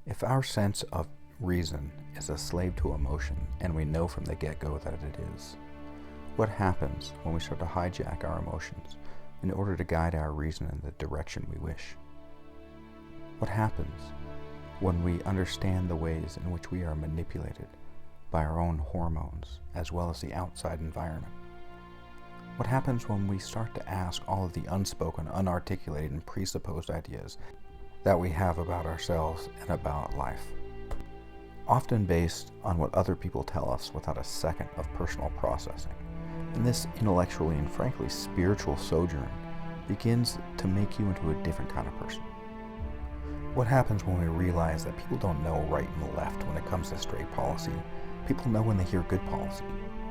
If our sense of reason is a slave to emotion, and we know from the get-go that it is, what happens when we start to hijack our emotions in order to guide our reason in the direction we wish? What happens when we understand the ways in which we are manipulated by our own hormones as well as the outside environment? What happens when we start to ask all of the unspoken, unarticulated, and presupposed ideas that we have about ourselves and about life, often based on what other people tell us without a second of personal processing? And this intellectually and frankly spiritual sojourn begins to make you into a different kind of person. What happens when we realize that people don't know right and left when it comes to straight policy? People know when they hear good policy,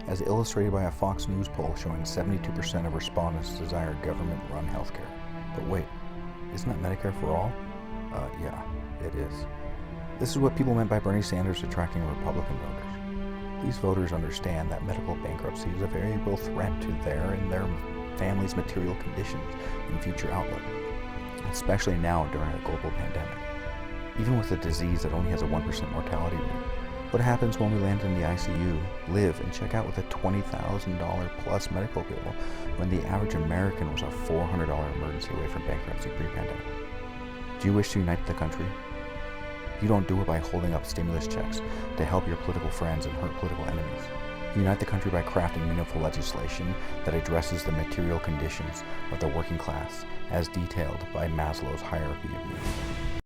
as illustrated by a Fox News poll showing 72% of respondents desire government-run healthcare. But wait, isn't that Medicare for all? Yeah, it is. This is what people meant by Bernie Sanders attracting Republican voters. These voters understand that medical bankruptcy is a very real threat to their and their family's material conditions and future outlook, especially now during a global pandemic. Even with a disease that only has a 1% mortality rate, what happens when we land in the ICU, live, and check out with a $20,000 plus medical bill when the average American was a $400 emergency away from bankruptcy pre-pandemic? Do you wish to unite the country? You don't do it by holding up stimulus checks to help your political friends and hurt political enemies. Unite the country by crafting meaningful legislation that addresses the material conditions of the working class as detailed by Maslow's hierarchy of needs.